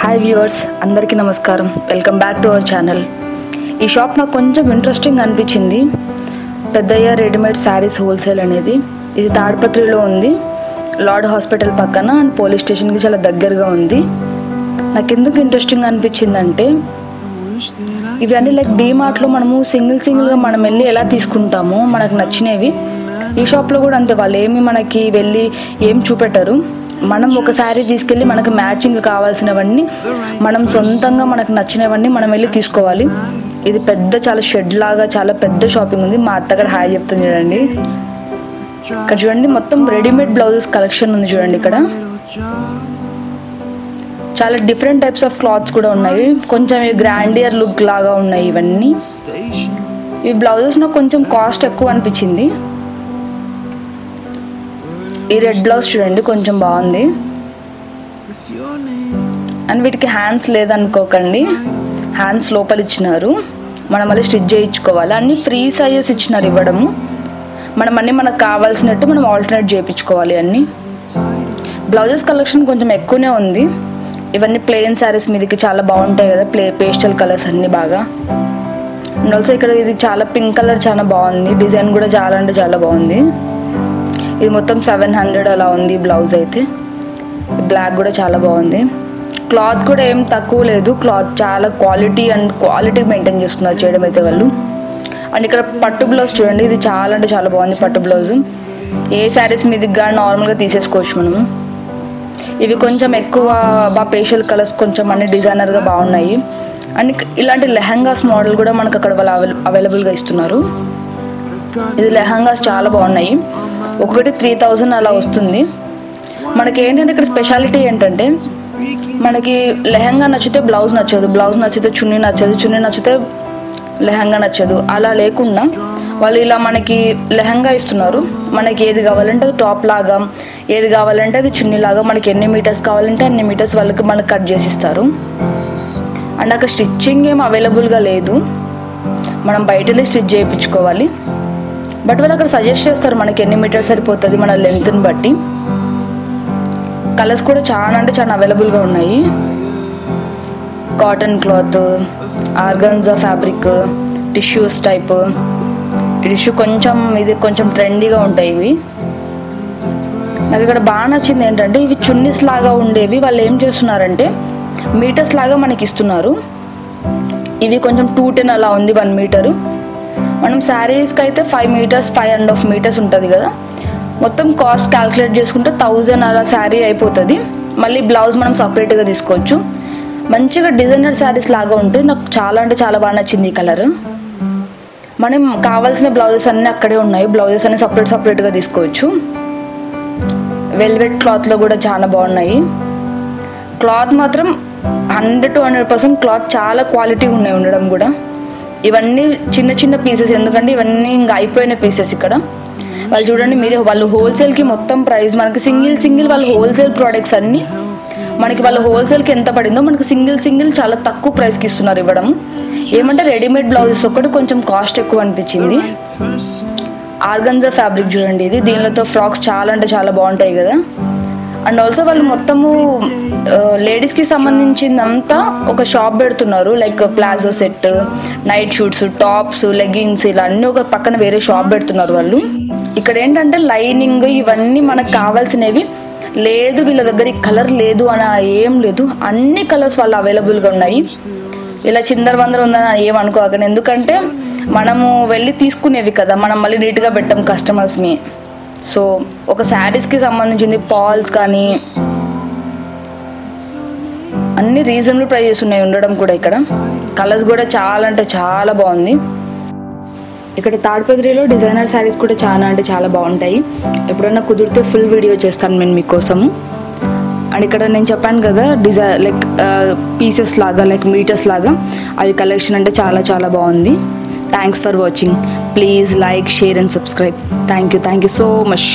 Hi viewers, అందరికీ నమస్కారం. Welcome back to our channel. ఈ షాప్ నాకు కొంచెం ఇంట్రెస్టింగ్ అనిపించింది. పెద్దయ్య రెడీమేడ్ శారీస్ హోల్సేల్ అనేది. ఇది తాడిపత్రిలో ఉంది, లార్డ్ హాస్పిటల్ పక్కన అండ్ పోలీస్ స్టేషన్కి చాలా దగ్గరగా ఉంది. నాకు ఎందుకు ఇంట్రెస్టింగ్ అనిపించిందంటే ఇవన్నీ లైక్ డీమార్ట్లో మనము సింగిల్గా మనం వెళ్ళి ఎలా తీసుకుంటామో మనకు నచ్చినవి ఈ షాప్లో కూడా అంతే. వాళ్ళు ఏమి మనకి వెళ్ళి ఏం చూపెట్టరు. మనం ఒక శారీ తీసుకెళ్ళి మనకు మ్యాచింగ్ కావాల్సినవన్నీ మనం సొంతంగా మనకు నచ్చినవన్నీ మనం వెళ్ళి తీసుకోవాలి. ఇది పెద్ద చాలా షెడ్ లాగా చాలా పెద్ద షాపింగ్ ఉంది. మా అత్తగారు హాయ్ చెప్తుంది చూడండి. ఇక్కడ చూడండి, మొత్తం రెడీమేడ్ బ్లౌజెస్ కలెక్షన్ ఉంది చూడండి. ఇక్కడ చాలా డిఫరెంట్ టైప్స్ ఆఫ్ క్లాత్స్ కూడా ఉన్నాయి. కొంచెం గ్రాండియర్ లుక్ లాగా ఉన్నాయి ఇవన్నీ. ఈ బ్లౌజెస్ నాకు కొంచెం కాస్ట్ ఎక్కువ అనిపించింది. ఈ రెడ్ బ్లౌజ్ చూడండి, కొంచెం బాగుంది. అండ్ వీటికి హ్యాండ్స్ లేదనుకోకండి, హ్యాండ్స్ లోపల ఇచ్చినారు. మనం మళ్ళీ స్టిచ్ చేయించుకోవాలి. అన్నీ ఫ్రీ సైజెస్ ఇచ్చినారు ఇవ్వడము. మనం అన్నీ మనకు కావాల్సినట్టు మనం ఆల్టర్నేట్ చేయించుకోవాలి. అన్నీ బ్లౌజెస్ కలెక్షన్ కొంచెం ఎక్కువనే ఉంది. ఇవన్నీ ప్లెయిన్ శారీస్ మీదకి చాలా బాగుంటాయి కదా, పేస్టల్ కలర్స్ అన్నీ బాగా. అండ్ ఆల్సో ఇక్కడ ఇది చాలా పింక్ కలర్ చాలా బాగుంది. డిజైన్ కూడా చాలా అంటే చాలా బాగుంది. ఇది మొత్తం 700 అలా ఉంది బ్లౌజ్ అయితే. బ్లాక్ కూడా చాలా బాగుంది. క్లాత్ కూడా ఏం తక్కువ లేదు. క్లాత్ చాలా క్వాలిటీ మెయింటైన్ చేస్తున్నారు చేయడం అయితే వాళ్ళు. అండ్ ఇక్కడ పట్టు బ్లౌజ్ చూడండి, ఇది చాలా అంటే చాలా బాగుంది. పట్టు బ్లౌజ్ ఏ శారీస్ మీదకి కానీ నార్మల్గా తీసేసుకోవచ్చు మనము. ఇవి కొంచెం ఎక్కువ బాగా పేషియల్ కలర్స్ కొంచెం అన్ని డిజైనర్గా బాగున్నాయి. అండ్ ఇలాంటి లెహంగాస్ మోడల్ కూడా మనకు అక్కడ వాళ్ళు అవైలబుల్గా ఇస్తున్నారు. ఇది లెహంగాస్ చాలా బాగున్నాయి. ఒకటి 3000 అలా వస్తుంది. మనకి ఏంటంటే ఇక్కడ స్పెషాలిటీ ఏంటంటే మనకి లెహంగా నచ్చితే బ్లౌజ్ నచ్చదు, బ్లౌజ్ నచ్చితే చున్నీ నచ్చదు, చున్నీ నచ్చితే లెహంగా నచ్చదు. అలా లేకుండా వాళ్ళు ఇలా మనకి లెహంగా ఇస్తున్నారు. మనకి ఏది కావాలంటే అది టాప్ లాగా, ఏది కావాలంటే అది చున్నీ లాగా, మనకి ఎన్ని మీటర్స్ కావాలంటే అన్ని మీటర్స్ వాళ్ళకి మనకి కట్ చేసి ఇస్తారు. అండ్ అక్కడ స్టిచ్చింగ్ ఏం అవైలబుల్గా లేదు, మనం బయట వెళ్ళి స్టిచ్ చేయించుకోవాలి. బట్ వాళ్ళు అక్కడ సజెస్ట్ చేస్తారు మనకి ఎన్ని మీటర్స్ సరిపోతుంది మన లెంత్ని బట్టి. కలర్స్ కూడా చాలా అంటే చాలా అవైలబుల్గా ఉన్నాయి. Cotton cloth, organza fabric, tissues type. Tissue ఇది కొంచెం ట్రెండీగా ఉంటాయి ఇవి. నాకు ఇక్కడ బాగా నచ్చింది ఏంటంటే ఇవి చున్నీస్ లాగా ఉండేవి వాళ్ళు ఏం చేస్తున్నారంటే మీటర్స్ లాగా మనకి ఇస్తున్నారు. ఇవి కొంచెం 210 అలా ఉంది 1 మీటరు. మనం శారీస్కి అయితే 5 మీటర్స్ 5.5 మీటర్స్ ఉంటుంది కదా. మొత్తం కాస్ట్ క్యాల్కులేట్ చేసుకుంటే 1000 అలా శారీ అయిపోతుంది. మళ్ళీ బ్లౌజ్ మనం సపరేట్గా తీసుకోవచ్చు. మంచిగా డిజైనర్ శారీస్ లాగా ఉంటుంది. నాకు చాలా అంటే చాలా బాగా నచ్చింది ఈ కలర్. మనం కావాల్సిన బ్లౌజెస్ అన్నీ అక్కడే ఉన్నాయి. బ్లౌజెస్ అన్నీ సపరేట్గా తీసుకోవచ్చు. వెల్వెట్ క్లాత్లో కూడా చాలా బాగున్నాయి. క్లాత్ మాత్రం 100 to 100% క్లాత్ చాలా క్వాలిటీ ఉన్నాయి ఉండడం కూడా. ఇవన్నీ చిన్న పీసెస్, ఎందుకంటే ఇవన్నీ ఇంకా అయిపోయిన పీసెస్. ఇక్కడ వాళ్ళు చూడండి మీరు, వాళ్ళు హోల్సేల్కి మొత్తం ప్రైస్ మనకి సింగిల్ వాళ్ళు హోల్సేల్ ప్రోడక్ట్స్ అన్నీ మనకి వాళ్ళు హోల్సేల్కి ఎంత పడిందో మనకి సింగిల్ చాలా తక్కువ ప్రైస్కి ఇస్తున్నారు ఇవ్వడం. ఏమంటే రెడీమేడ్ బ్లౌజెస్ ఒక్కటి కొంచెం కాస్ట్ ఎక్కువ అనిపించింది. ఆర్గన్జా ఫ్యాబ్రిక్ చూడండి, ఇది దీనిలో ఫ్రాక్స్ చాలా అంటే చాలా బాగుంటాయి కదా. అండ్ ఆల్సో వాళ్ళు మొత్తము లేడీస్కి సంబంధించిందంతా ఒక షాప్ పెడుతున్నారు. Like palazzo set, night shoots, tops, leggings ఇలా అన్నీ ఒక పక్కన వేరే షాప్ పెడుతున్నారు వాళ్ళు. ఇక్కడ ఏంటంటే లైనింగ్ ఇవన్నీ మనకు కావాల్సినవి లేదు, వీళ్ళ దగ్గర ఈ కలర్ లేదు అని ఏం లేదు. అన్ని కలర్స్ వాళ్ళు అవైలబుల్గా ఉన్నాయి. ఇలా చిందరవందర ఉందని ఏమనుకోకండి, ఎందుకంటే మనము వెళ్ళి తీసుకునేవి కదా, మనం మళ్ళీ నీట్గా పెట్టాం కస్టమర్స్ని. సో ఒక శారీస్కి సంబంధించింది పాల్స్ కానీ అన్ని రీజనబుల్ ప్రైజెస్ ఉన్నాయి ఉండడం కూడా. ఇక్కడ కలర్స్ కూడా చాలా అంటే చాలా బాగుంది. ఇక్కడ తాడిపత్రిలో డిజైనర్ శారీస్ కూడా చాలా అంటే చాలా బాగుంటాయి. ఎప్పుడన్నా కుదిరితే ఫుల్ వీడియో చేస్తాను నేను మీకోసము. అండ్ ఇక్కడ నేను చెప్పాను కదా లైక్ పీసెస్ లాగా లైక్ మీటర్స్ లాగా అవి కలెక్షన్ అంటే చాలా చాలా బాగుంది. Thanks for watching. Please like, share and subscribe. Thank you so much.